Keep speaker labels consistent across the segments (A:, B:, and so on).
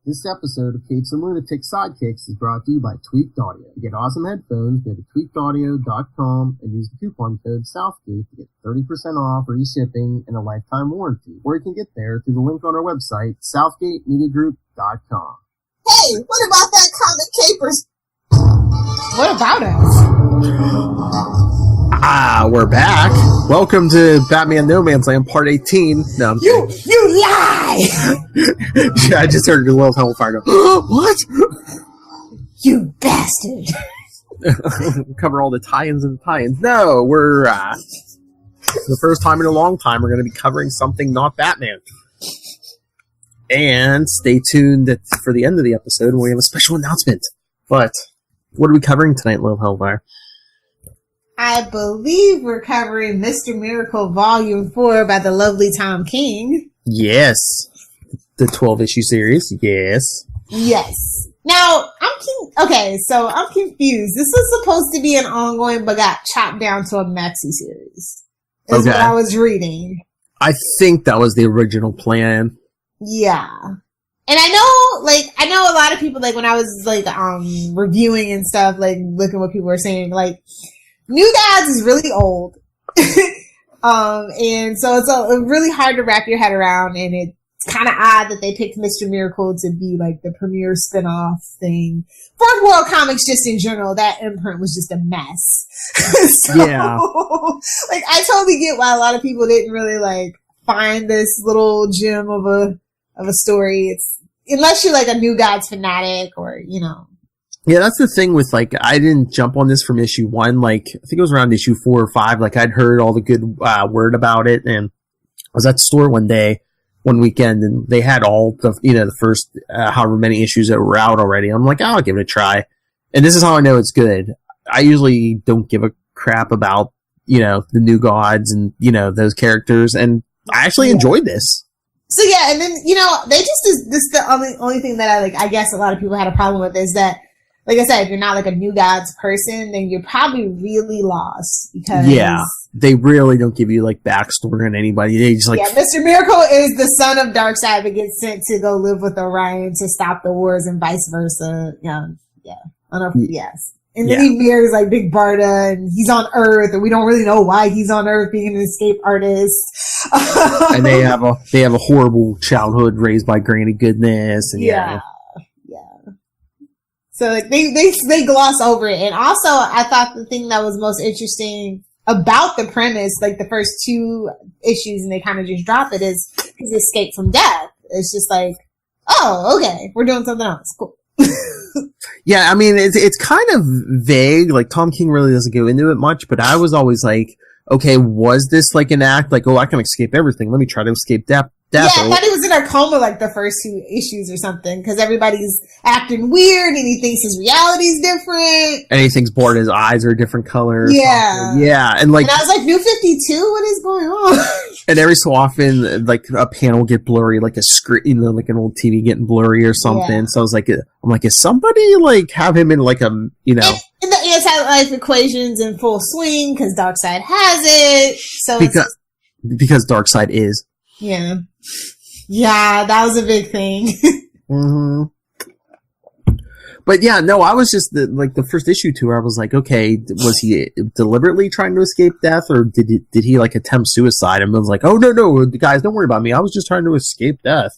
A: This episode of Capes and Lunatic Sidekicks is brought to you by Tweaked Audio. To get awesome headphones, go to tweakedaudio.com and use the coupon code Southgate to get 30% off, free shipping, and a lifetime warranty. Or you can get there through the link on our website, southgatemediagroup.com.
B: Hey, what about that comic capers?
C: What about us?
A: We're back. Welcome to Batman No Man's Land Part 18. No, I'm
C: You lie!
A: yeah, I just heard your little hellfire go, what?
C: You bastard!
A: Cover all the tie-ins and tie-ins. No, we're, for the first time in a long time, we're going to be covering something not Batman. And stay tuned for the end of the episode when we have a special announcement. But, what are we covering tonight, Little Hellfire?
C: I believe we're covering Mr. Miracle Volume 4 by the lovely Tom King.
A: Yes. The 12-issue series, yes.
C: Yes. Now, so I'm confused. This was supposed to be an ongoing, but got chopped down to a maxi series. Is what I was reading.
A: I think that was the original plan.
C: Yeah. And I know a lot of people, like, when I was, like, reviewing and stuff, like, looking what people were saying, like, New Gods is really old. And so it's really hard to wrap your head around, and it's kind of odd that they picked Mr. Miracle to be, like, the premier spinoff thing. Fourth World Comics, just in general, that imprint was just a mess. So,
A: yeah.
C: Like, I totally get why a lot of people didn't really, like, find this little gem of a story. It's, unless you're, like, a New Gods fanatic or, you know.
A: Yeah, that's the thing with, like, I didn't jump on this from issue 1, like, I think it was around issue 4 or 5, like, I'd heard all the good word about it, and I was at the store one weekend, and they had all the, the first however many issues that were out already. I'm like, I'll give it a try. And this is how I know it's good. I usually don't give a crap about, the New Gods and, those characters, and I actually enjoyed this.
C: So yeah, and then, they just, this is the only thing that I guess a lot of people had a problem with is that, like I said, if you're not like a New Gods person, then you're probably really lost because
A: they really don't give you like backstory on anybody. They just like
C: Mr. Miracle is the son of Darkseid but gets sent to go live with Orion to stop the wars and vice versa. And then he marries like Big Barda and he's on Earth and we don't really know why he's on Earth being an escape artist.
A: And they have a horrible childhood raised by Granny Goodness and
C: So like they gloss over it. And also I thought the thing that was most interesting about the premise, like the first 2 issues and they kind of just drop it, is his escape from death. It's just like, oh, okay, we're doing something else. Cool.
A: Yeah, I mean, it's kind of vague. Like, Tom King really doesn't go into it much, but I was always like, okay, was this like an act? Like, oh, I can escape everything. Let me try to escape death.
C: Yeah, I thought he was in a coma like the first 2 issues or something because everybody's acting weird and he thinks his reality's different.
A: And he thinks Barda's eyes are a different color.
C: Yeah.
A: Yeah. And like,
C: and I was like, New 52? What is going on?
A: And every so often, like, a panel will get blurry, like a screen, like an old TV getting blurry or something. Yeah. So I was like, is somebody like have him in like a, And the
C: anti-life equation's in full swing because Darkseid has it. So
A: because Darkseid is.
C: Yeah. Yeah, that was a big thing.
A: Mm-hmm. But yeah, no, I was just the first issue to her. I was like, okay, was he deliberately trying to escape death, or did he like attempt suicide? And I was like, oh no, guys, don't worry about me. I was just trying to escape death.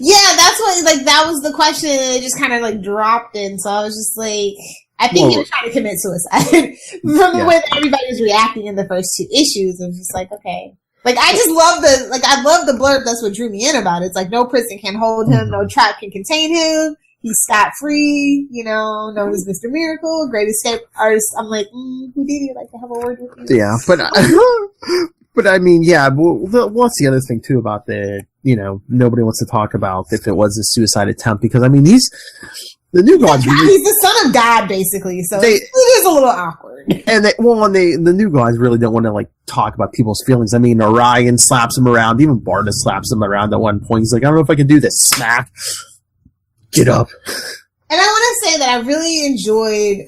C: Yeah, that's what that was the question. And it just kind of like dropped in. So I was just like, I think he was trying to commit suicide from the way that everybody was reacting in the first 2 issues. I was just like, okay. Like, I just love I love the blurb. That's what drew me in about it. It's like, no prison can hold him, no trap can contain him. He's scot-free, known as Mr. Miracle, great escape artist. I'm like, Houdini, I'd like to have a word with you.
A: Yeah, but I mean, yeah, what's the other thing, too, about the, nobody wants to talk about if it was a suicide attempt, because, I mean, the New Gods...
C: He's the son of God, basically, so it is a little awkward.
A: And the New Gods really don't want to, like, talk about people's feelings. I mean, Orion slaps him around, even Barda slaps him around at one point. He's like, I don't know if I can do this. Smack. Get up.
C: And I want to say that I really enjoyed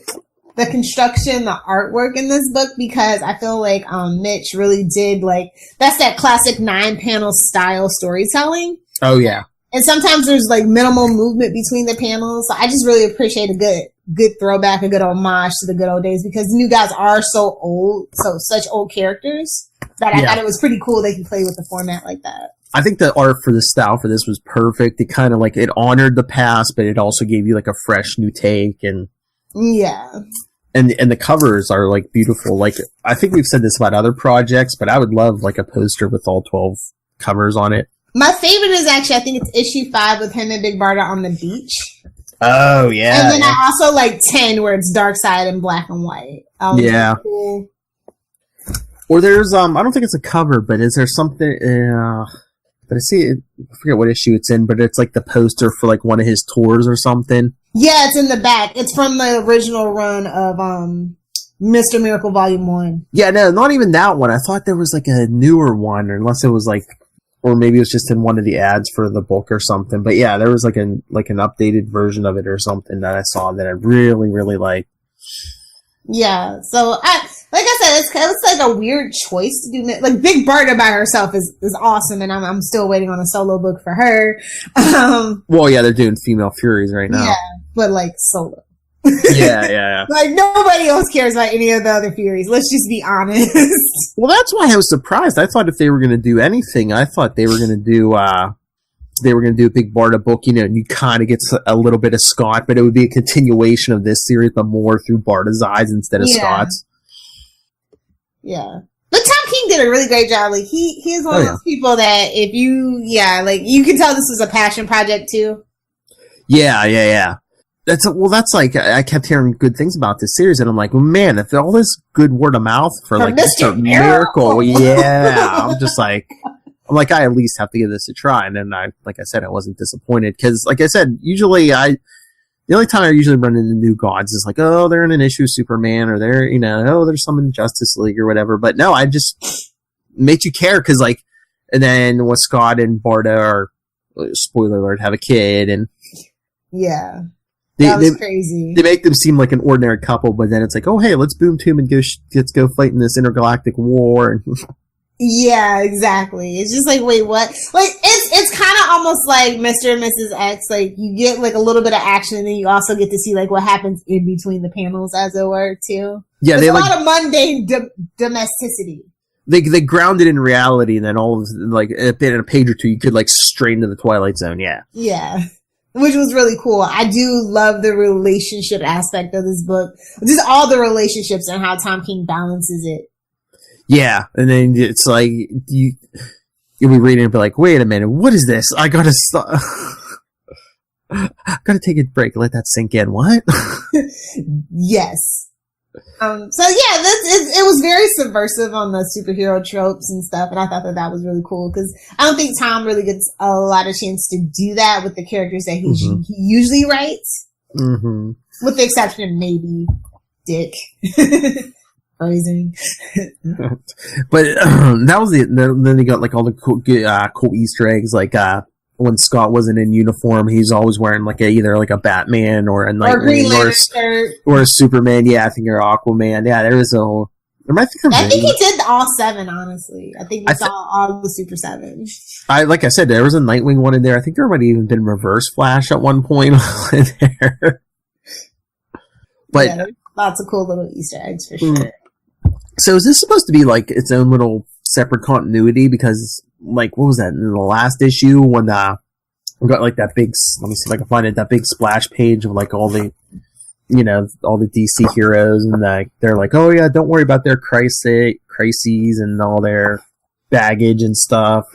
C: the construction, the artwork in this book, because I feel like Mitch really did, like, that's that classic 9-panel style storytelling.
A: Oh, yeah.
C: And sometimes there's like minimal movement between the panels. So I just really appreciate a good throwback, a good homage to the good old days, because the New Gods are so old, such old characters that I thought it was pretty cool they can play with the format like that.
A: I think the art for the style for this was perfect. It kind of like, it honored the past, but it also gave you like a fresh new take, and and the covers are like beautiful. Like, I think we've said this about other projects, but I would love like a poster with all 12 covers on it.
C: My favorite is actually, I think it's issue 5 with him and Big Barda on the beach.
A: Oh, yeah.
C: And then I also like 10 where it's Darkseid in black and white.
A: Yeah.
C: Cool.
A: Or there's, I don't think it's a cover, but is there something, but I see it, I forget what issue it's in, but it's like the poster for like one of his tours or something. Yeah,
C: it's in the back. It's from the original run of, Mr. Miracle Volume 1.
A: Yeah, no, not even that one. I thought there was like a newer one, unless it was like, or maybe it was just in one of the ads for the book or something. But yeah, there was like an updated version of it or something that I saw that I really, really liked.
C: Yeah, so like I said, it's like a weird choice to do. Like Big Barda by herself is awesome, and I'm still waiting on a solo book for her.
A: Well, yeah, they're doing Female Furies right now.
C: Yeah, but like solo.
A: Yeah.
C: Like, nobody else cares about any of the other Furies. Let's just be honest.
A: Well, that's why I was surprised. I thought if they were going to do anything, I thought they were going to do, a Big Barda book, you know, and you kind of get a little bit of Scott, but it would be a continuation of this series, but more through Barda's eyes instead of Scott's.
C: Yeah. But Tom King did a really great job. Like, he is one of those people that if you, like, you can tell this was a passion project, too.
A: Yeah. That's like, I kept hearing good things about this series, and I'm like, well, man, if all this good word of mouth for like Mr. Miracle, I'm just like, I at least have to give this a try. And then like I said, I wasn't disappointed, because like I said, usually the only time I usually run into New Gods is like, oh, they're in an issue of Superman, or they're, you know, oh, there's some in Justice League or whatever. But no, I just made you care, because like, and then when Scott and Barda are, spoiler alert, have a kid, and
C: that was crazy.
A: They make them seem like an ordinary couple, but then it's like, oh, hey, let's boom to him and let's go fight in this intergalactic war.
C: Yeah, exactly. It's just like, wait, what? Like, it's kind of almost like Mr. and Mrs. X. Like, you get like a little bit of action, and then you also get to see like what happens in between the panels, as it were, too. Yeah, there's a lot of mundane domesticity.
A: They ground it in reality, and then all of like in a page or two, you could like stray into the Twilight Zone.
C: Yeah. Which was really cool. I do love the relationship aspect of this book. Just all the relationships and how Tom King balances it.
A: Yeah, and then it's like, you'll be reading it and be like, wait a minute, what is this? I gotta stop. I gotta take a break, let that sink in. What?
C: Yes. So yeah, it was very subversive on the superhero tropes and stuff, and I thought that was really cool, because I don't think Tom really gets a lot of chance to do that with the characters that he usually writes, with the exception of maybe Dick. Phrasing.
A: But that was then they got like all the cool Easter eggs, like when Scott wasn't in uniform, he's always wearing like either like a Batman or a Nightwing or a Superman. Yeah, I think, or Aquaman. Yeah, there was a whole. I think
C: he did all 7. Honestly, I think we saw all the Super 7.
A: Like I said, there was a Nightwing one in there. I think there might have even been Reverse Flash at one point in there. But
C: lots of cool little Easter eggs for sure.
A: So is this supposed to be like its own little separate continuity? Because like, what was that in the last issue when we got like that big, let me see if I can find it, that big splash page of like all the, you know, all the DC heroes, and they're like, oh yeah, don't worry about their crises and all their baggage and stuff.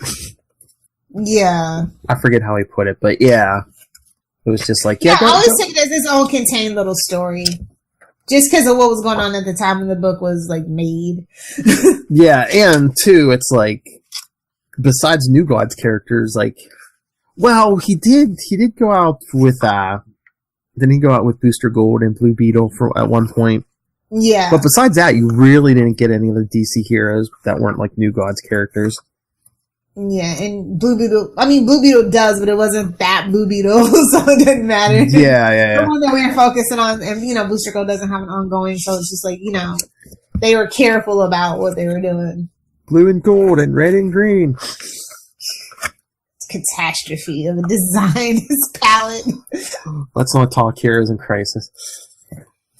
C: Yeah.
A: I forget how he put it, but yeah. It was just like,
C: I always take it as its own contained little story. Just because of what was going on at the time when the book was, like, made.
A: Yeah, and, too, it's like, besides New Gods characters, like, well, he did go out with, didn't he go out with Booster Gold and Blue Beetle at one point?
C: Yeah.
A: But besides that, you really didn't get any other DC heroes that weren't, like, New Gods characters.
C: Yeah, and Blue Beetle does, but it wasn't that Blue Beetle, so it didn't matter.
A: Yeah.
C: The one that we were focusing on, and, you know, Booster Gold doesn't have an ongoing, so it's just like, you know, they were careful about what they were doing.
A: Blue and gold and red and green.
C: It's catastrophe of a design palette.
A: Let's not talk Heroes in Crisis.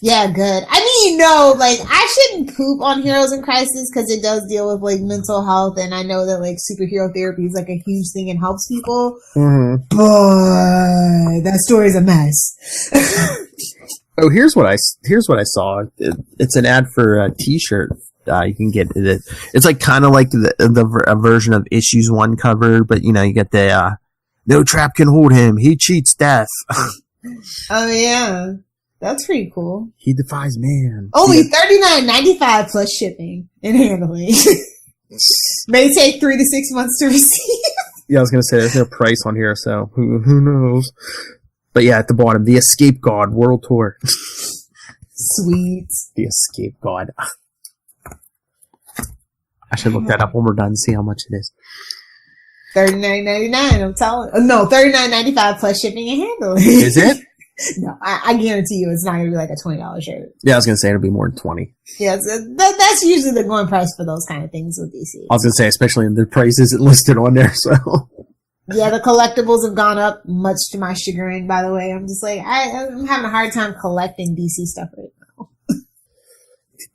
C: Yeah, good. I mean, no, like, I shouldn't poop on Heroes in Crisis because it does deal with, like, mental health, and I know that, like, superhero therapy is, like, a huge thing and helps people.
A: Mm-hmm.
C: But that story's a mess.
A: Oh, here's what I saw. It's an ad for a T-shirt. You can get it. It's like kind of like a version of Issues 1 cover, but you know, you get the no trap can hold him. He cheats death.
C: Oh yeah, that's pretty cool.
A: He defies man.
C: Only $39.95 plus shipping and handling. May take 3 to 6 months to receive.
A: Yeah, I was gonna say there's no price on here, so who knows? But yeah, at the bottom, the Escape God World Tour.
C: Sweet.
A: The Escape God. I should look that up when we're done and see how much it is.
C: $39.99. I'm telling. No, $39.95 plus shipping and handling.
A: Is it?
C: No, I guarantee you, it's not gonna be like a $20 shirt.
A: Yeah, I was gonna say it'll be more than 20.
C: Yeah, that's usually the going price for those kind of things with DC.
A: I was gonna say, especially the price isn't listed on there, so.
C: Yeah, the collectibles have gone up, much to my chagrin, by the way. I'm just like, I'm having a hard time collecting DC stuff right now.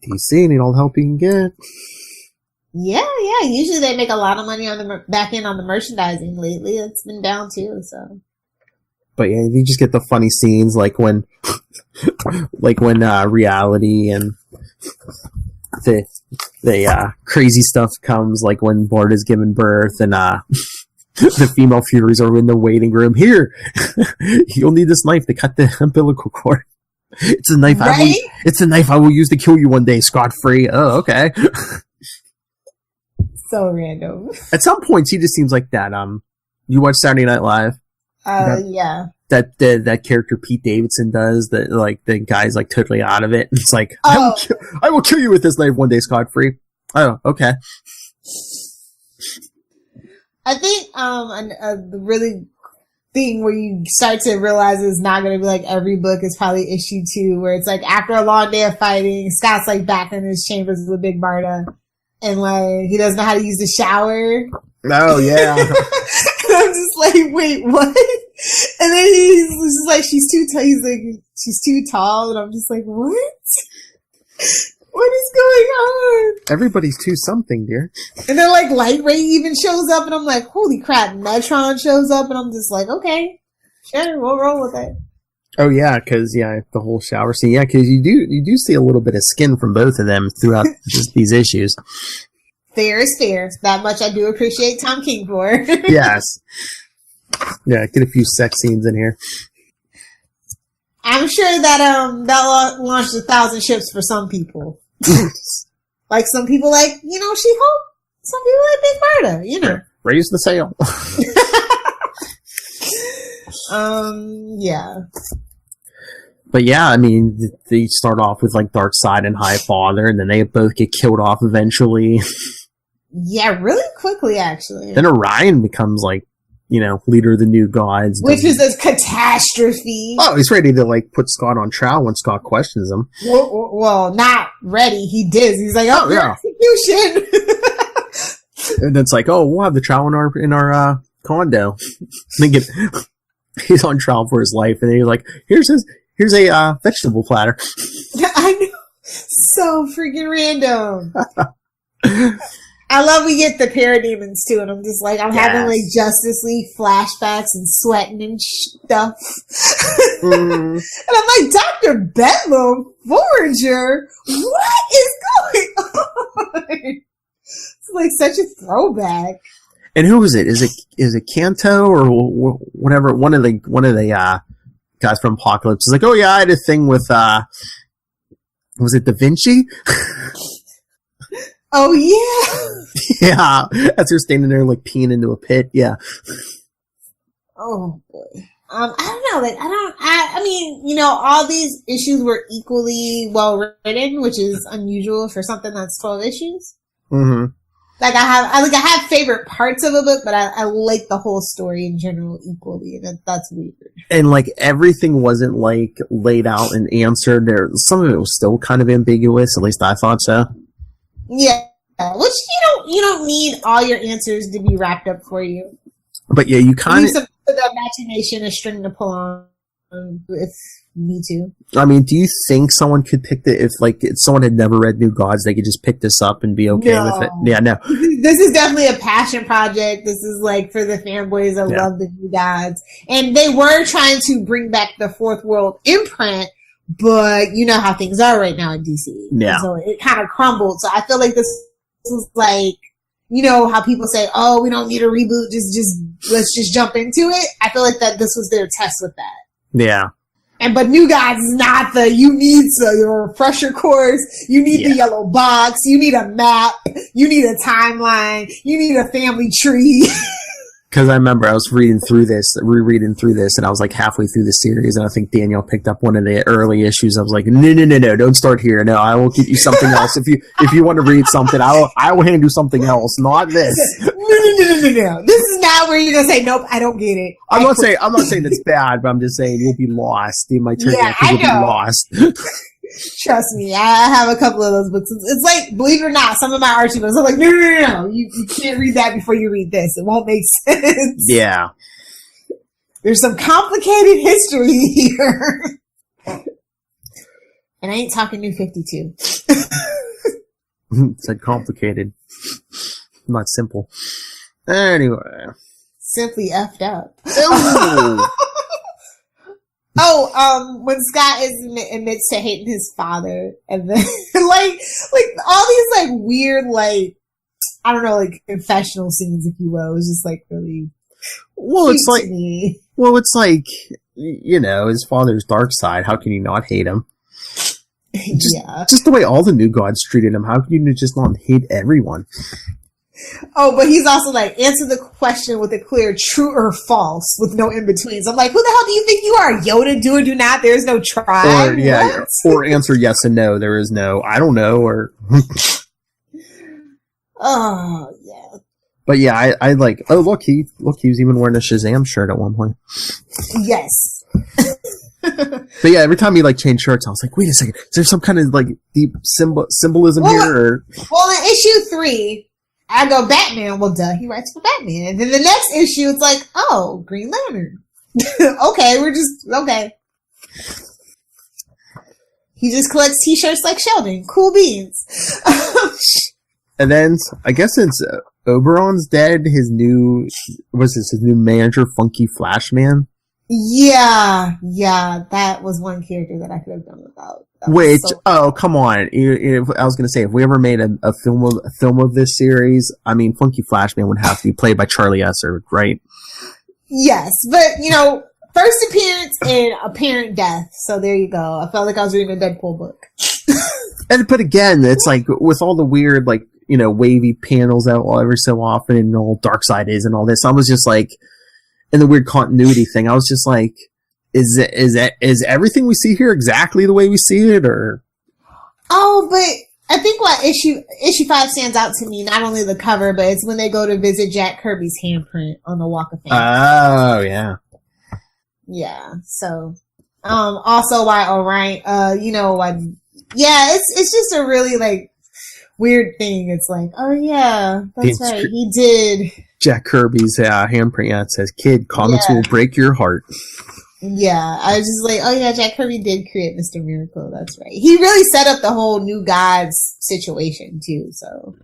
A: DC, need all the help you can get.
C: Yeah. Usually they make a lot of money on the back end on the merchandising lately. It's been down too, so.
A: But yeah, you just get the funny scenes like when Reality and the crazy stuff comes, like when Bart is giving birth and the female Furies are in the waiting room. Here, you'll need this knife to cut the umbilical cord. It's a knife.
C: Right?
A: It's a knife I will use to kill you one day, scot free. Oh, okay.
C: So random.
A: At some points, he just seems like that. You watch Saturday Night Live?
C: Yeah.
A: That character Pete Davidson does, that like the guy's like totally out of it. It's like,
C: oh.
A: I will kill you with this knife one day, scot free. Oh, okay.
C: I think the really thing where you start to realize it's not going to be like every book is probably issue 2, where it's like after a long day of fighting, Scott's like back in his chambers with Big Barda, and like he doesn't know how to use the shower.
A: Oh yeah.
C: And I'm just like, wait, what? And then he's just like, she's too tall. He's like, she's too tall, and I'm just like, what? What is going on?
A: Everybody's too something, dear.
C: And then like Light Ray even shows up, and I'm like, holy crap! Metron shows up, and I'm just like, okay, sure, we'll roll with it.
A: Oh yeah, because the whole shower scene. Yeah, because you do see a little bit of skin from both of them throughout these issues.
C: Fair is fair. That much I do appreciate Tom King for.
A: Yes. Yeah, get a few sex scenes in here.
C: I'm sure that launched 1,000 ships for some people. Like some people like, She-Hulk. Some people like Big Barda,
A: Raise the sail.
C: Yeah.
A: But yeah, I mean, they start off with like Darkseid and Highfather, and then they both get killed off eventually.
C: Yeah, really quickly, actually.
A: Then Orion becomes like, leader of the New Gods.
C: Which is a catastrophe.
A: Oh, he's ready to like put Scott on trial when Scott questions him.
C: Well, not ready. He did. He's like, yeah. Execution.
A: And it's like, oh, we'll have the trial in our condo. He's on trial for his life, and then he's like, here's a vegetable platter.
C: I know. So freaking random. I love we get the parademons too, and I'm just like, I'm having like Justice League flashbacks and sweating and stuff. And I'm like, Dr. Bedlam, Forager, what is going on? It's like such a throwback.
A: And who is it? Is it Kanto or whatever? One of the guys from Apocalypse is like, oh yeah, I had a thing with was it Da Vinci?
C: Oh yeah.
A: Yeah, as they're standing there like peeing into a pit. Yeah.
C: Oh boy. I don't know. Like I mean, all these issues were equally well written, which is unusual for something that's 12 issues.
A: Mm-hmm.
C: Like I have favorite parts of a book, but I like the whole story in general equally, and that's weird. And
A: like everything wasn't like laid out and answered. Some of it was still kind of ambiguous. At least I thought so. Yeah,
C: which you don't need all your answers to be wrapped up for you.
A: But yeah, you kind of...
C: the imagination, a string to pull on if you need to.
A: I mean, do you think someone could pick if someone had never read New Gods, they could just pick this up and be okay with it? Yeah, no.
C: This is definitely a passion project. This is like for the fanboys that love the New Gods. And they were trying to bring back the Fourth World imprint, but you know how things are right now in DC.
A: Yeah.
C: So it kind of crumbled. So I feel like this was like, you know how people say, oh, we don't need a reboot, let's just jump into it. I feel like that this was their test with that.
A: Yeah.
C: But New Gods is not you need a refresher course, you need the yellow box, you need a map, you need a timeline, you need a family tree.
A: Because I remember I was rereading through this, and I was like halfway through the series, and I think Danielle picked up one of the early issues. I was like, no, don't start here. No, I will get you something else. If you want to read something, I will hand you something else, not this.
C: No. This is not where you're gonna say, nope, I don't get it.
A: I'm not saying it's bad, but I'm just saying you'll be lost. It might turn out you'll be lost.
C: Trust me, I have a couple of those books. It's like, believe it or not, some of my Archie books, I'm like, no. You can't read that before you read this. It won't make sense.
A: Yeah.
C: There's some complicated history here. And I ain't talking New 52.
A: Said complicated. Not simple. Anyway.
C: Simply effed up.
A: Ooh.
C: When Scott admits to hating his father, and then like all these like weird, like, I don't know, like confessional scenes, if you will. It was just like really
A: it's like you know, his father's dark side. How can you not hate him? Just the way all the New Gods treated him. How can you just not hate everyone?
C: Oh, but he's also like, answer the question with a clear true or false with no in-betweens. I'm like, who the hell do you think you are? Yoda, do or do not? There's no try.
A: Or answer yes and no. There is no, I don't know, or...
C: Oh, yeah.
A: But yeah, I like, oh, look, he was even wearing a Shazam shirt at one point.
C: Yes.
A: But yeah, every time he like changed shirts, I was like, wait a second, is there some kind of like deep symbolism here? Or?
C: Well, in issue 3, I go, Batman. Well, duh, he writes for Batman. And then the next issue, it's like, oh, Green Lantern. Okay. He just collects t-shirts like Sheldon. Cool beans.
A: And then, I guess since Oberon's dead, his new manager, Funky Flashman?
C: Yeah, that was one character that I could have done without.
A: Come on. I was going to say, if we ever made a film of this series, I mean, Funky Flashman would have to be played by Charlie Esser, right?
C: Yes, but, you know, first appearance and apparent death. So there you go. I felt like I was reading a Deadpool book.
A: But again, it's like, with all the weird, like, you know, wavy panels out every so often, and all Darkseid is and all this, I was just like, and the weird continuity thing, I was just like, is everything we see here exactly the way we see it, or? Oh,
C: but I think what issue 5 stands out to me, not only the cover, but it's when they go to visit Jack Kirby's handprint on the Walk of Fame.
A: Oh, yeah.
C: Yeah, so, also why Orion, you know, why, yeah, it's just a really, like, weird thing. It's like, oh yeah, that's right, he did.
A: Jack Kirby's handprint, yeah, it says, "Kid, comics will break your heart."
C: Yeah, I was just like, oh yeah, Jack Kirby did create Mr. Miracle, that's right. He really set up the whole New Gods situation, too, so.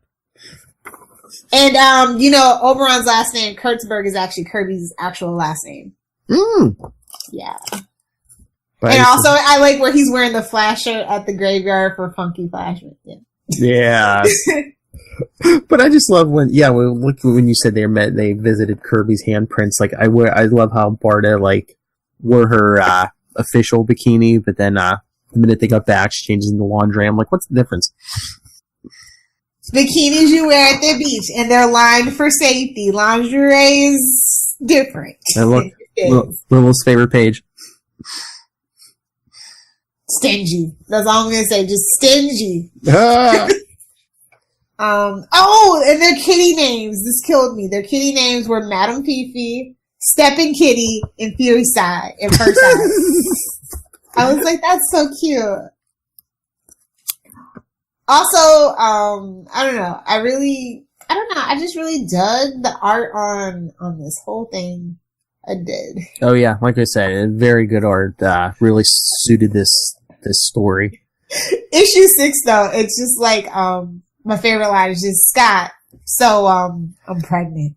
C: And, you know, Oberon's last name, Kurtzberg, is actually Kirby's actual last name. Yeah. But and also, I like where he's wearing the flasher at the graveyard for Funky Flashman.
A: Yeah. But I just love when you said they visited Kirby's handprints. Like, I love how Barda, like, wore her official bikini, but then the minute they got back, she changes into laundry. I'm like, what's the difference?
C: Bikinis you wear at the beach, and they're lined for safety. Lingerie is different.
A: And look, Little's favorite page.
C: Stingy. That's all I'm gonna say. Just stingy. And their kitty names. This killed me. Their kitty names were Madame Fifi, Steppin' Kitty, and Fury Side in first eye. I was like, that's so cute. Also, I don't know. I don't know. I just really dug the art on this whole thing. I did.
A: Oh yeah, like I said, very good art. Really suited this story.
C: Issue 6 though, it's just like my favorite line is just Scott. So I'm pregnant.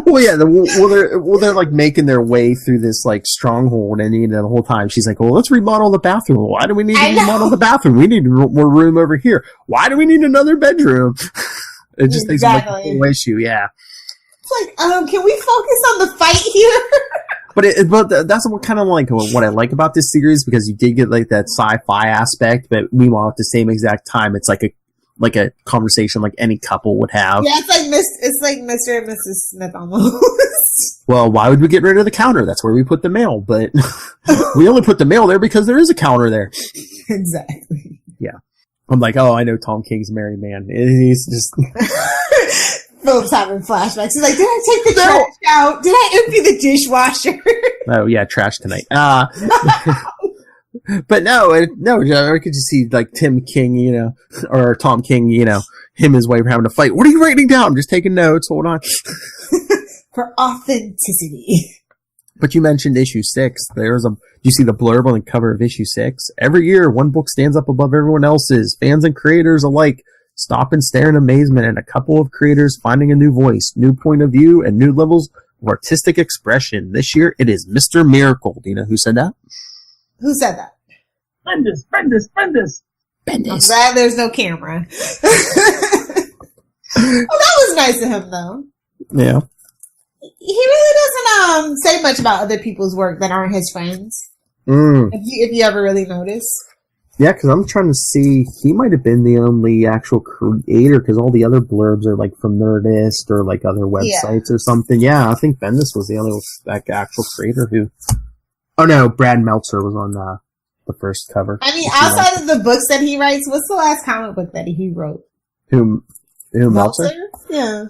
A: Well, yeah. They're like making their way through this like stronghold, and the whole time she's like, "Well, let's remodel the bathroom. Why do we need to remodel the bathroom? We need more room over here. Why do we need another bedroom?" It just takes like a whole issue. Yeah.
C: It's like, can we focus on the fight here?
A: But that's what kind of like what I like about this series, because you did get like that sci-fi aspect, but meanwhile at the same exact time, it's like a conversation like any couple would have.
C: Yeah, it's like Mr. and Mrs. Smith almost.
A: Well, why would we get rid of the counter? That's where we put the mail, but we only put the mail there because there is a counter there.
C: Exactly.
A: Yeah. I'm like, oh, I know Tom King's a married man. He's just...
C: Phil's having flashbacks. He's like, did I take the trash out? Did I empty the dishwasher?
A: Oh, yeah, trash tonight. But no, I could just see like Tim King, or Tom King, him and his wife having a fight. What are you writing down? I'm just taking notes. Hold on.
C: For authenticity.
A: But you mentioned issue 6. Do you see the blurb on the cover of issue 6? Every year, one book stands up above everyone else's. Fans and creators alike stop and stare in amazement at a couple of creators finding a new voice, new point of view, and new levels of artistic expression. This year, it is Mr. Miracle. Do you know who said that?
C: Who said that?
D: Bendis.
C: I'm glad there's no camera. That was nice of him, though.
A: Yeah.
C: He really doesn't say much about other people's work that aren't his friends. If you ever really notice.
A: Yeah, because I'm trying to see, he might have been the only actual creator, because all the other blurbs are like from Nerdist or like other websites or something. Yeah, I think Bendis was the only like actual creator who... Oh no, Brad Meltzer was on the first cover.
C: I mean, outside of the books that he writes, what's the last comic book that he wrote?
A: Who Meltzer?
C: Yeah.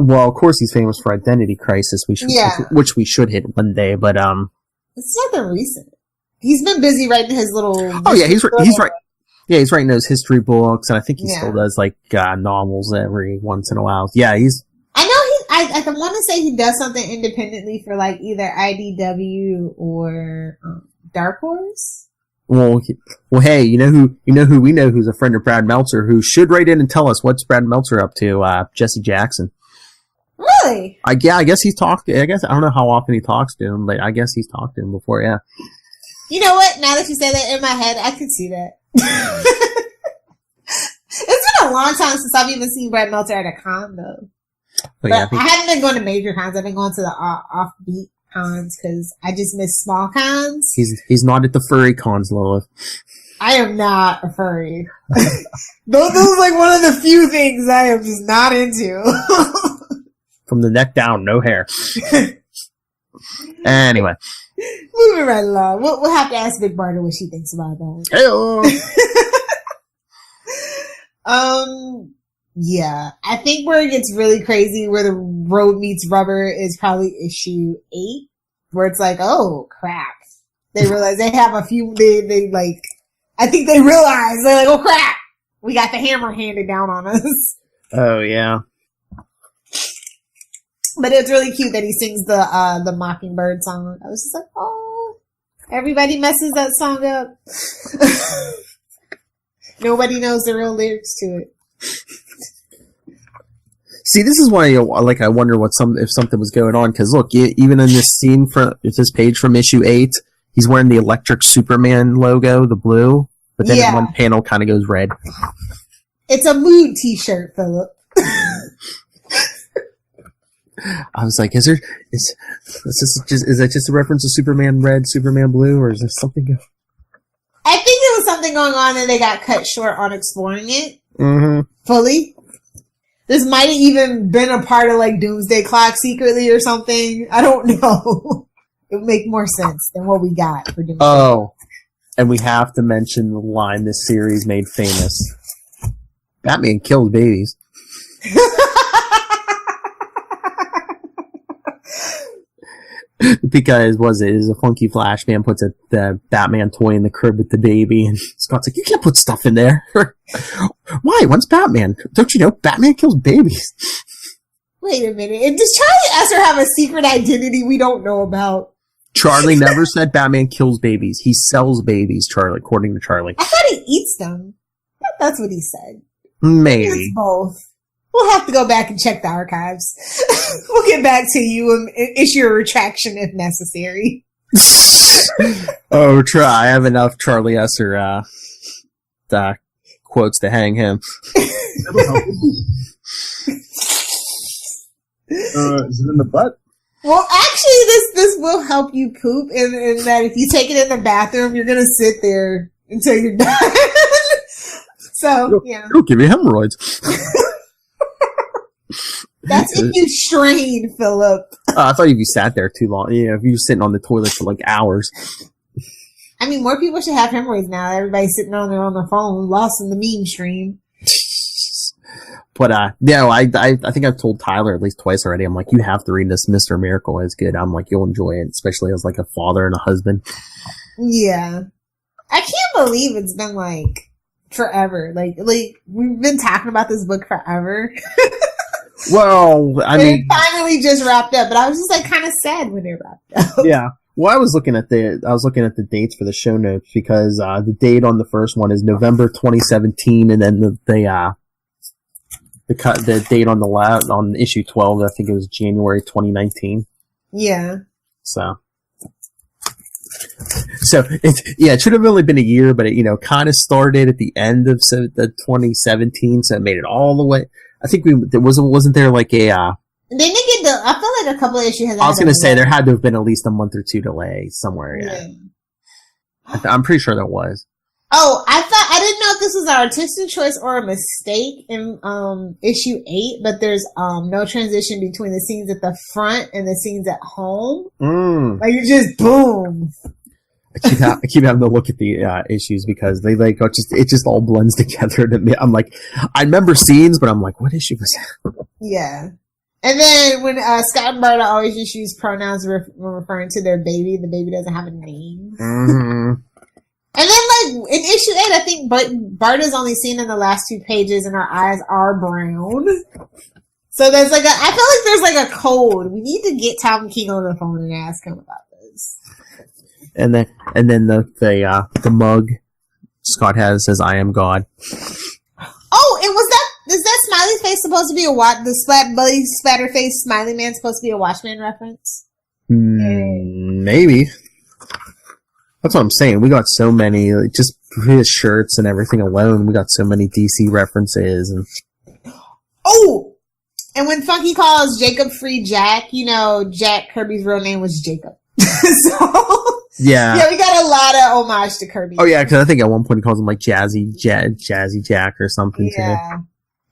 A: Well, of course he's famous for Identity Crisis, which we should hit one day, but
C: it's nothing recent. He's been busy writing his little...
A: Oh yeah, he's right. Yeah, he's writing those history books, and I think he still does like novels every once in a while. Yeah, he's...
C: I know I want to say he does something independently for like either IDW or Dark Horse.
A: Well, hey, you know who we know who's a friend of Brad Meltzer, who should write in and tell us what's Brad Meltzer up to? Jesse Jackson.
C: Really?
A: I guess he's talked. I don't know how often he talks to him, but I guess he's talked to him before. Yeah.
C: You know what? Now that you say that in my head, I could see that. It's been a long time since I've even seen Brad Meltzer at a con, though. But yeah, I haven't been going to major cons. I've been going to the offbeat cons because I just miss small cons.
A: He's not at the furry cons, Lilith.
C: I am not a furry. Those are like one of the few things I am just not into.
A: From the neck down, no hair. Anyway.
C: Moving right along. We'll have to ask Big Barter what she thinks about that.
A: Hey-o.
C: Yeah. I think where it gets really crazy, where the road meets rubber, is probably issue 8, where it's like, oh, crap. They realize they have a few, they like, I think they realize, they're like, oh, crap. We got the hammer handed down on us.
A: Oh, yeah.
C: But it's really cute that he sings the Mockingbird song. I was just like, oh, everybody messes that song up. Nobody knows the real lyrics to it.
A: See, this is why I wonder if something was going on, because look, even in this scene this page from issue 8, he's wearing the Electric Superman logo, the blue, but then in one panel kind of goes red.
C: It's a mood t-shirt, Philip.
A: I was like, is that just a reference to Superman red, Superman blue, or is there something going on?
C: I think there was something going on and they got cut short on exploring it fully. This might have even been a part of like Doomsday Clock secretly or something. I don't know. It would make more sense than what we got for Doomsday.
A: Oh, and we have to mention the line this series made famous. Batman kills babies. Because is a funky Flash man puts the Batman toy in the crib with the baby, and Scott's like, you can't put stuff in there. Why? When's Batman? Don't you know Batman kills babies?
C: Wait a minute. And does Charlie Esser have a secret identity we don't know about?
A: Charlie never said Batman kills babies. He sells babies, Charlie, according to Charlie.
C: I thought he eats them. That's what he said.
A: Maybe.
C: It's both. We'll have to go back and check the archives. We'll get back to you and issue a retraction if necessary.
A: Oh, try. I have enough Charlie Esser quotes to hang him.
D: Is it in the butt?
C: Well, actually, this will help you poop, and that if you take it in the bathroom, you're going to sit there until you're done. So, yeah.
A: It'll give you hemorrhoids.
C: That's if you strain, Philip.
A: I thought if you sat there too long, if you were sitting on the toilet for like hours.
C: I mean, more people should have hemorrhoids now. Everybody's sitting on their phone, lost in the meme stream.
A: But, I think I've told Tyler at least twice already. I'm like, you have to read this. Mr. Miracle is good. I'm like, you'll enjoy it, especially as like a father and a husband.
C: Yeah. I can't believe it's been like forever. Like we've been talking about this book forever.
A: Well, I mean,
C: it finally just wrapped up, but I was just like kind of sad when it wrapped up.
A: Yeah. Well, I was looking at the dates for the show notes because the date on the first one is November 2017, and then the date on on issue 12, I think it was January 2019.
C: Yeah.
A: So it should have only been a year, but it kind of started at the end of the 2017, so it made it all the way. I think wasn't there like a.
C: They didn't get I feel like a couple of issues.
A: I was going to say there had to have been at least a month or two delay somewhere. Yeah. I'm pretty sure there was.
C: Oh, I didn't know if this was an artistic choice or a mistake in issue 8, but there's no transition between the scenes at the front and the scenes at home. Like you just boom.
A: I keep having to look at the issues because they it just all blends together to me. I'm like, I remember scenes, but I'm like, what issue was that?
C: Yeah. And then when Scott and Barta always just use pronouns when referring to their baby, the baby doesn't have a name. Mm-hmm. And then, like, in issue 8, I think Barta's only seen in the last 2 pages, and her eyes are brown. So there's like I feel like there's like a code. We need to get Tom King on the phone and ask him about this.
A: And then the mug Scott has says, "I am God."
C: Oh, and is that smiley face supposed to be the bloody spatter face smiley man supposed to be a Watchmen reference?
A: Maybe. That's what I'm saying. We got so many, like, just his shirts and everything alone. We got so many DC references.
C: Oh, and when Funky calls Jacob Free Jack, Jack Kirby's real name was Jacob. So yeah, we got a lot of homage to Kirby.
A: Oh yeah, because I think at one point he calls him like Jazzy Jack or something too.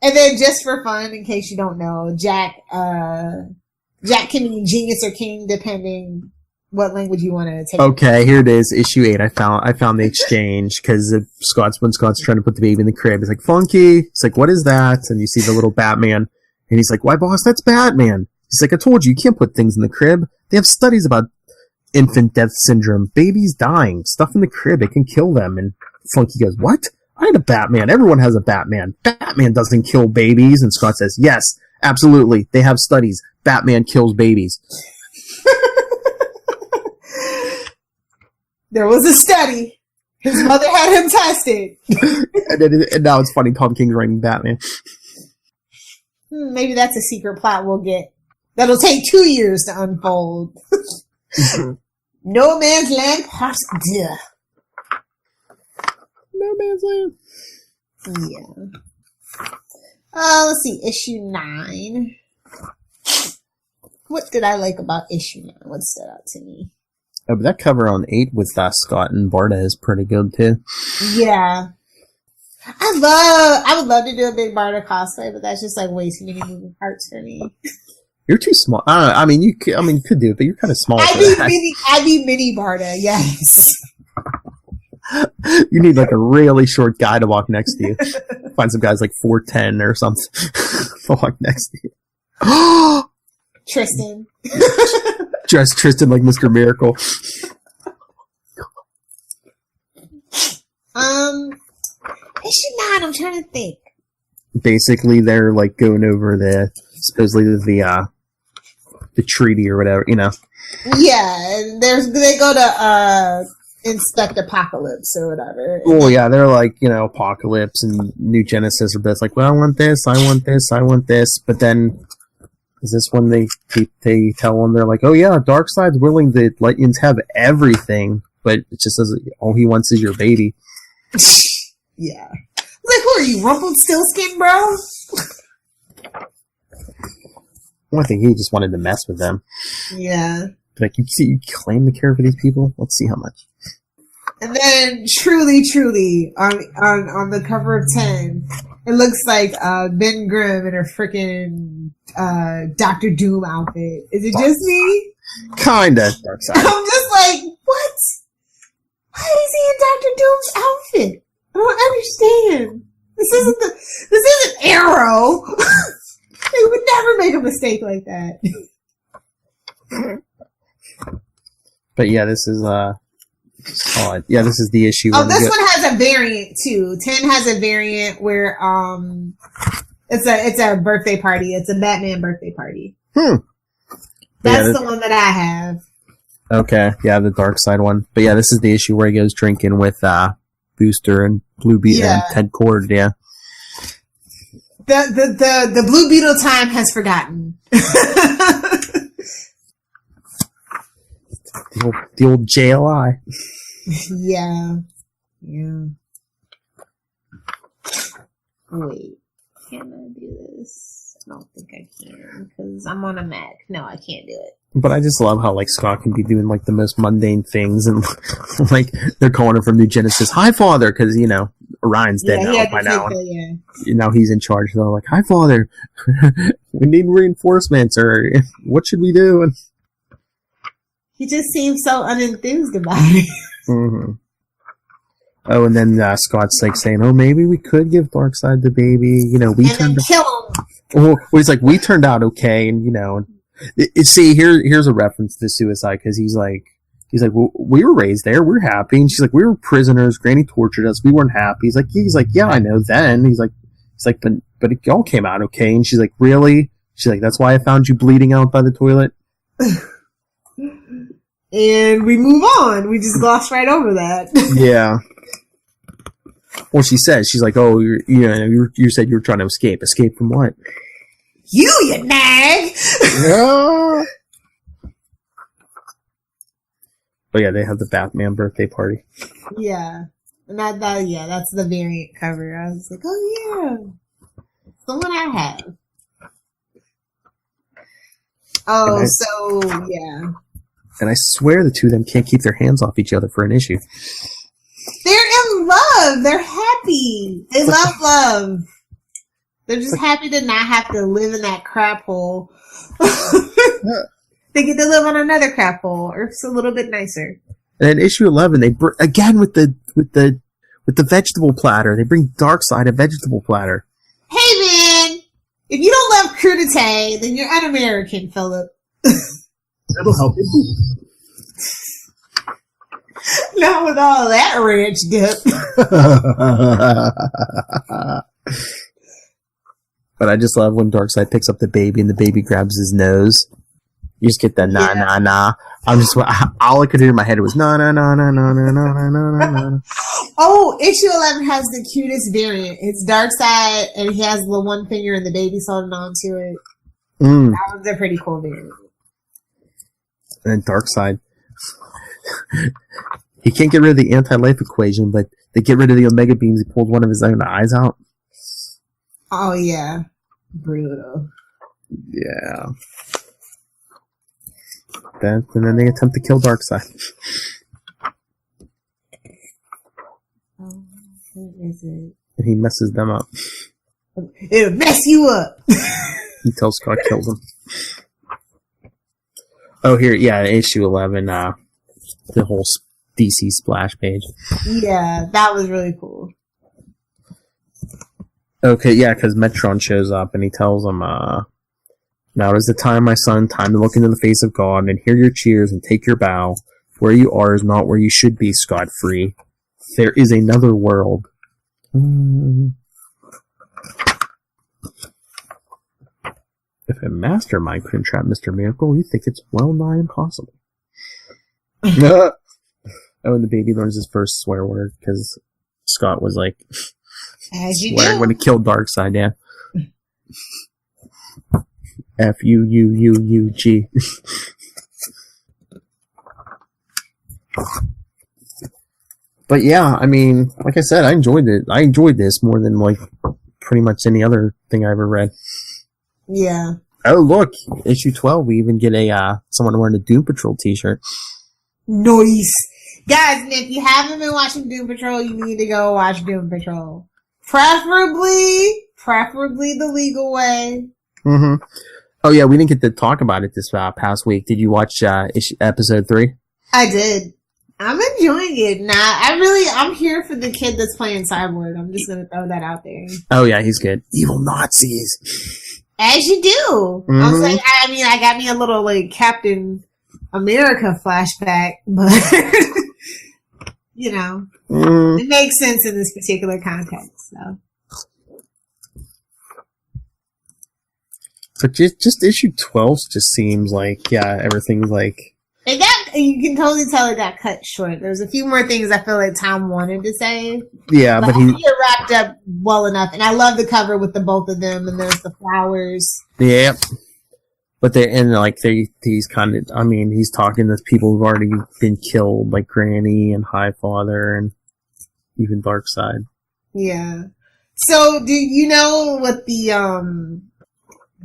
C: And then just for fun, in case you don't know, Jack can mean genius or king depending what language you want to take. Okay,
A: here it is, issue 8. I found the exchange because when Scott's trying to put the baby in the crib, he's like, Funky. It's like, what is that? And you see the little Batman, and he's like, why, boss? That's Batman. He's like, I told you can't put things in the crib. They have studies about infant death syndrome, babies dying, stuff in the crib, it can kill them. And Funky goes, what? I had a Batman. Everyone has a Batman. Batman doesn't kill babies. And Scott says, yes, absolutely. They have studies. Batman kills babies.
C: There was a study. His mother had him tested.
A: and now it's funny Tom King's writing Batman.
C: Maybe that's a secret plot we'll get. That'll take 2 years to unfold. No Man's Land Part 2.
A: No Man's Land.
C: Yeah. Let's see. Issue 9. What did I like about issue 9? What stood out to me?
A: Oh, but that cover on 8 with Scott and Barta is pretty good too.
C: Yeah. I would love to do a big Barta cosplay, but that's just like way too many moving parts for me.
A: You're too small. I mean, you could do it, but you're kind of small.
C: I'd be mini Barta, yes.
A: You need like a really short guy to walk next to you. Find some guys like 4'10" or something to walk next to you.
C: Tristan.
A: dress Tristan like Mr. Miracle.
C: Issue 9, I'm trying to think.
A: Basically, they're like going over supposedly the treaty or whatever, you know.
C: Yeah, and they go to inspect Apocalypse or whatever.
A: Oh yeah, they're like, you know, Apocalypse and New Genesis are both like, well, I want this, I want this, I want this, but then is this when they tell them, they're like, oh yeah, Darkseid's willing to let you have everything, but it just says all he wants is your baby.
C: Yeah. Like, who are you, Rumpelstiltskin, bro?
A: Well, I think he just wanted to mess with them.
C: Yeah.
A: Like, you claim to care for these people? Let's see how much.
C: And then, truly, on the cover of 10, it looks like Ben Grimm in a freaking Doctor Doom outfit. Is it just me?
A: Kinda. Darkseid.
C: I'm just like, what? Why is he in Doctor Doom's outfit? I don't understand. This isn't Arrow. They would never make a mistake like that.
A: But yeah, this is this is the issue.
C: Oh, this one has a variant too. 10 has a variant where it's a birthday party. It's a Batman birthday party. That's the one that I have. Okay, yeah, the Darkseid one. But yeah, this is the issue where he goes drinking with Booster and Blue Beetle and Ted Cord. Yeah. The Blue Beetle time has forgotten. the old JLI. Yeah. Wait, can I do this? I don't think I can because I'm on a Mac. No, I can't do it. But I just love how like Scott can be doing like the most mundane things and like they're calling him from New Genesis, "Hi, Father," because you know Orion's dead now by now. Now he's in charge. They're like, "Hi, Father, we need reinforcements, or what should we do?" And he just seems so unenthused about it. Mm-hmm. Oh, and then Scott's like saying, "Oh, maybe we could give Darkseid the baby." You know, we turned kill him. Oh, he's like, "We turned out okay," and you know. See, here's a reference to suicide because he's like, well, we were raised there, we're happy, and she's like, we were prisoners, Granny tortured us, we weren't happy. He's like, yeah, I know. Then he's like, but it all came out okay, and she's like, really? She's like, that's why I found you bleeding out by the toilet. And we move on. We just gloss right over that. Yeah. Well, she says, she's like, oh, you said you were trying to escape. Escape from what? You nag! Yeah. Oh yeah, they have the Batman birthday party. Yeah. And that's the variant cover. I was like, oh yeah. It's the one I have. Oh, yeah. And I swear the two of them can't keep their hands off each other for an issue. They're in love. They're happy. They love love. They're just happy to not have to live in that crap hole. They get to live on another crap hole, or it's a little bit nicer. And in issue 11, they again with the vegetable platter. They bring Darkseid a vegetable platter. Hey man, if you don't love crudité, then you're un-American, Philip. That'll help you. Not with all that ranch dip. But I just love when Darkseid picks up the baby and the baby grabs his nose. You just get that nah. All I could hear in my head was nah. Oh, issue 11 has the cutest variant. It's Darkseid and he has the one finger and the baby's holding on to it. That was a pretty cool variant. And then Darkseid. He can't get rid of the anti-life equation, but they get rid of the Omega beams. He pulls one of his own eyes out. Oh, yeah. Brutal. Yeah. And then they attempt to kill Darkseid. Oh, what is it? And he messes them up. It'll mess you up! He tells Scott kills him. Oh, here, yeah, issue 11, the whole DC splash page. Yeah, that was really cool. Okay, yeah, because Metron shows up and he tells him,
A: Now is the time, my son, time to look into the face of God and hear your cheers and take your bow. Where you are is not where you should be, scot-free. There is another world. If a mastermind couldn't trap Mr. Miracle, you think it's well nigh impossible. Oh, and the baby learns his first swear word because Scott was like,
C: as you
A: swearing
C: do.
A: when he killed Darkseid, yeah. F-U-U-U-U-G. But yeah, I mean, like I said, I enjoyed it. I enjoyed this more than like pretty much any other thing I ever read.
C: Yeah.
A: Oh look, issue 12. We even get a someone wearing a Doom Patrol T-shirt.
C: Nice. Guys, and if you haven't been watching Doom Patrol, you need to go watch Doom Patrol. Preferably the legal way.
A: Mm-hmm. Oh yeah, we didn't get to talk about it this past week. Did you watch episode 3?
C: I did. I'm enjoying it. I'm here for the kid that's playing Cyborg. I'm just gonna throw that out there.
A: Oh yeah, he's good. Evil Nazis.
C: As you do.
A: Mm-hmm.
C: I was like, I got me a little like Captain America flashback, but you know, it makes sense in this particular context. So,
A: but just issue 12 just seems like everything's like
C: you can totally tell it got cut short. There's a few more things I feel like Tom wanted to say.
A: Yeah, but he
C: wrapped up well enough, and I love the cover with the both of them, and there's the flowers.
A: Yeah. But he's kind of, I mean, he's talking to people who've already been killed, like Granny and Highfather and even Darkseid.
C: Yeah. So, do you know what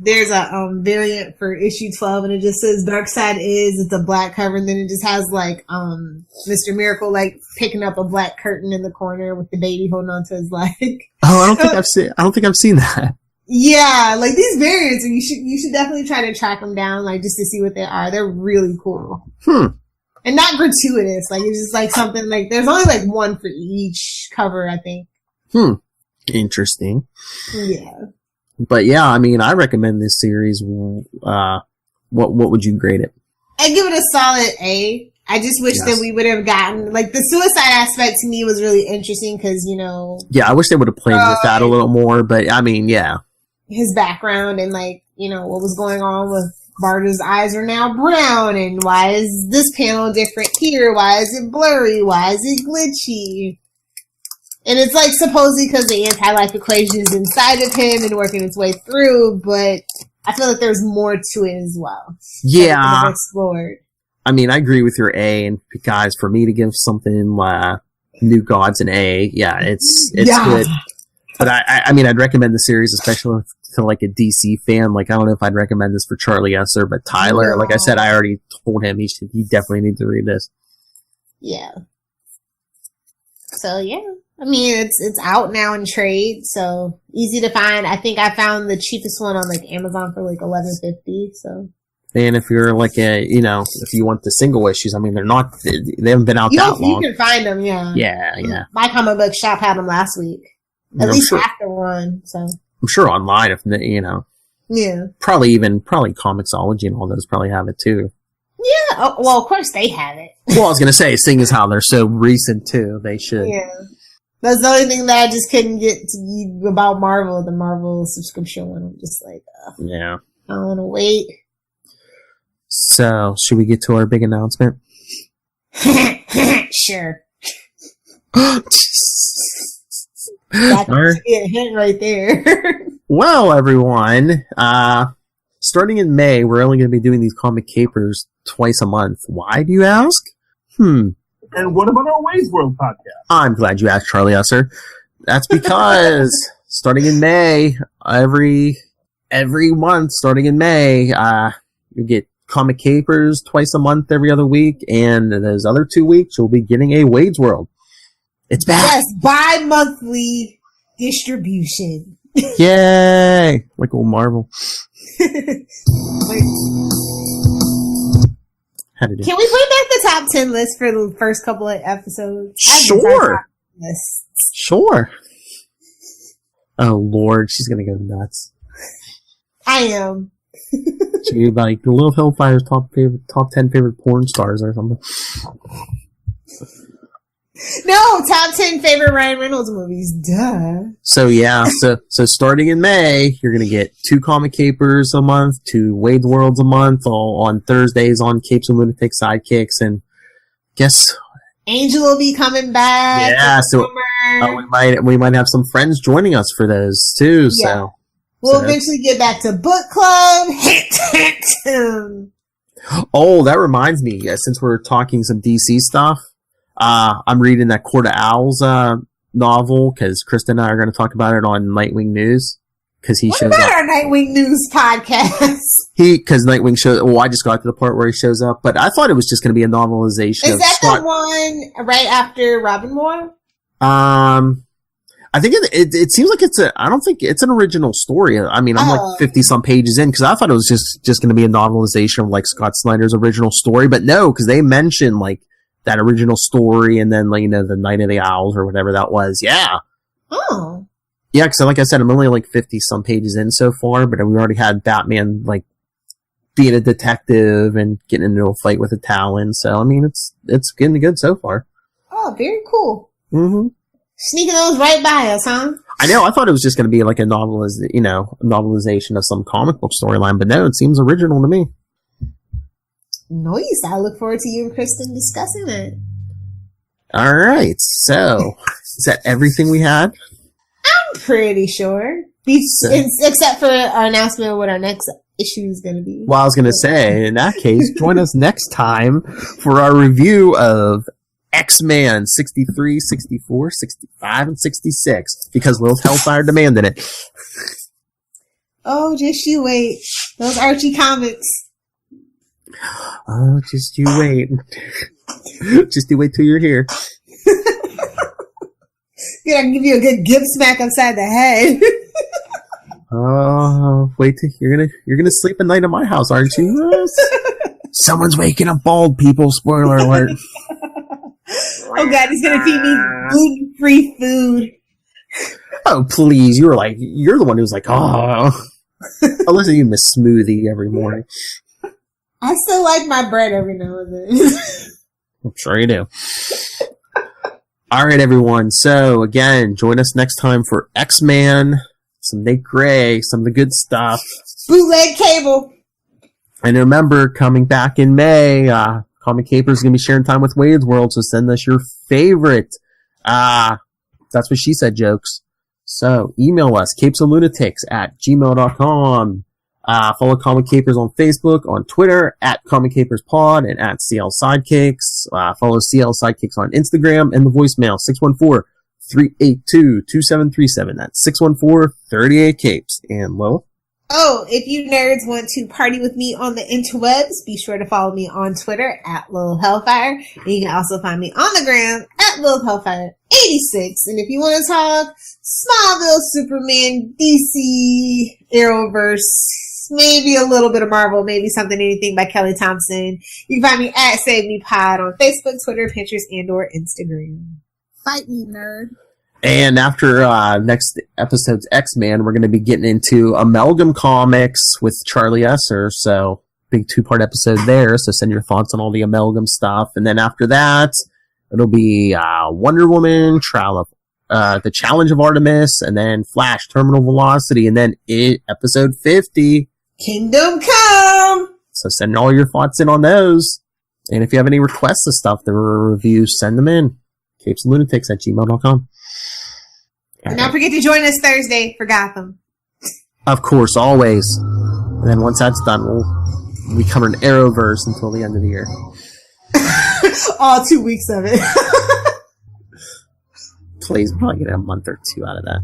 C: there's a variant for issue 12 and it just says Darkseid it's a black cover, and then it just has like Mr. Miracle like picking up a black curtain in the corner with the baby holding onto his leg.
A: Oh, I don't think I've seen that.
C: Yeah, like these variants, and you should definitely try to track them down, like just to see what they are. They're really cool. And not gratuitous. Like it's just like something like there's only like one for each cover, I think.
A: Interesting.
C: Yeah.
A: But yeah, I mean, I recommend this series. What would you grade it?
C: I give it a solid A. I just wish that we would have gotten, like, the suicide aspect to me was really interesting because, you know.
A: Yeah, I wish they would have played with that a little more, but I mean, yeah.
C: His background and, like, you know, what was going on with Barda's eyes are now brown, and why is this panel different here? Why is it blurry? Why is it glitchy? And it's, like, supposedly because the anti-life equation is inside of him and working its way through, but I feel like there's more to it as well.
A: Yeah.
C: Explored.
A: I mean, I agree with your A, and guys, for me to give something New Gods an A, yeah, it's good. But I mean, I'd recommend the series, especially to like a DC fan. Like, I don't know if I'd recommend this for Charlie Esser, but Tyler, like I said, I already told him he definitely needs to read this.
C: Yeah. So yeah, I mean, it's out now in trade, so easy to find. I think I found the cheapest one on like Amazon for like $11.50. So.
A: And if you're like if you want the single issues, I mean, they haven't been out that long.
C: You can find them, yeah.
A: Yeah.
C: My comic book shop had them last week. At least half the run, so. I'm
A: sure online, if
C: Yeah.
A: Probably Comixology and all those probably have it too.
C: Yeah. Well, of course they have it.
A: Well, I was gonna say, seeing as how they're so recent too, they should.
C: Yeah. That's the only thing that I just couldn't get to about Marvel, the Marvel subscription one. I'm just like,
A: yeah.
C: I don't want to wait.
A: So, should we get to our big announcement?
C: Sure. That's a hint right there.
A: Well, everyone, starting in May, we're only going to be doing these comic capers twice a month. Why, do you ask?
D: And what about our Ways World podcast?
A: I'm glad you asked, Charlie Esser. That's because starting in May, every month, starting in May, you get comic capers twice a month, every other week, and those other 2 weeks, you'll be getting a Wade's World. It's back.
C: Yes, bi-monthly distribution.
A: Yay! Like old Marvel.
C: Can we bring back the top 10 list for the first couple of episodes?
A: Sure. Sure. Oh, Lord, she's gonna go nuts.
C: I am.
A: Should be like the Little Hellfire's top 10 favorite porn stars or something.
C: No, top 10 favorite Ryan Reynolds movies. Duh.
A: So yeah, so starting in May, you're gonna get 2 Comic Capers a month, 2 Wade's Worlds a month, all on Thursdays on Capes and Lunatic Sidekicks, and guess
C: Angel will be coming back.
A: Yeah, so we might have some friends joining us for those too. Yeah. So
C: we'll eventually get back to book club.
A: Oh, that reminds me. Since we're talking some DC stuff. I'm reading that Court of Owls novel because Kristen and I are going to talk about it on Nightwing News because he shows up. What about
C: our Nightwing News podcast?
A: Because Nightwing shows. Well, I just got to the part where he shows up, but I thought it was just going to be a novelization.
C: Is that the one right after Robin War?
A: I think it seems like I don't think it's an original story. I mean, I'm like 50 some pages in because I thought it was just going to be a novelization of like Scott Snyder's original story, but no, because they mentioned like that original story and then, like, the Night of the Owls or whatever that was. Yeah.
C: Oh.
A: Yeah, because like I said, I'm only like 50 some pages in so far, but we already had Batman like being a detective and getting into a fight with a Talon. So I mean, it's getting good so far.
C: Oh, very cool.
A: Mm-hmm.
C: Sneaking those right by us, huh?
A: I know. I thought it was just going to be like a novelization of some comic book storyline, but no, it seems original to me.
C: Nice. I look forward to you and Kristen discussing it.
A: All right. So, is that everything we had?
C: I'm pretty sure. Except for our announcement of what our next issue is going to be.
A: Well, I was going to say, in that case, join us next time for our review of X-Men 63, 64, 65, and 66 because Little Hellfire demanded it.
C: Oh, just you wait. Those Archie comics.
A: Oh, just you wait. Just you wait till you're here.
C: Yeah, I can give you a good gib smack upside the head.
A: Oh, wait till you're gonna sleep at night at my house, aren't you? Someone's waking up bald, people. Spoiler alert.
C: Oh God, he's gonna feed me gluten-free food.
A: Oh please, you're the one who's like, oh. I'll listen to you, Miss Smoothie, every morning.
C: I still like my bread every now and then.
A: I'm sure you do. All right, everyone. So, again, join us next time for X-Man, some Nate Gray, some of the good stuff.
C: Bootleg Cable.
A: And remember, coming back in May, Comic Capers is going to be sharing time with Wade's World, so send us your favorite. That's what she said jokes. So, email us, capesandlunatics@gmail.com. Follow Comic Capers on Facebook, on Twitter, @ComicCapersPod, and @CLSidekicks. Follow CL Sidekicks on Instagram, and the voicemail, 614-382-2737. That's 614-38-CAPES. And Lilith?
C: Oh, if you nerds want to party with me on the interwebs, be sure to follow me on Twitter @LilHellfire. And you can also find me on the gram @LilHellfire86. And if you want to talk Smallville, Superman, DC, Arrowverse, maybe a little bit of Marvel, maybe anything by Kelly Thompson, you can find me @SaveMePod on Facebook, Twitter, Pinterest, and or Instagram. Fight me, nerd.
A: And after next episode's X-Men, we're going to be getting into Amalgam Comics with Charlie Esser. So, big 2-part episode there. So, send your thoughts on all the Amalgam stuff. And then after that, it'll be Wonder Woman, The Challenge of Artemis, and then Flash, Terminal Velocity, and then episode 50.
C: Kingdom Come!
A: So, send all your thoughts in on those. And if you have any requests of stuff that were reviews, send them in. capesandlunatics@gmail.com.
C: And don't forget to join us Thursday for Gotham.
A: Of course, always. And then once that's done, we'll be covering Arrowverse until the end of the year.
C: All 2 weeks of it.
A: Please, we'll probably get a month or 2 out of that.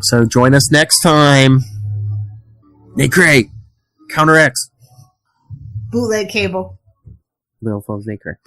A: So join us next time. Nate Gray, Counter X.
C: Bootleg Cable.
A: Little Phones Nate Gray.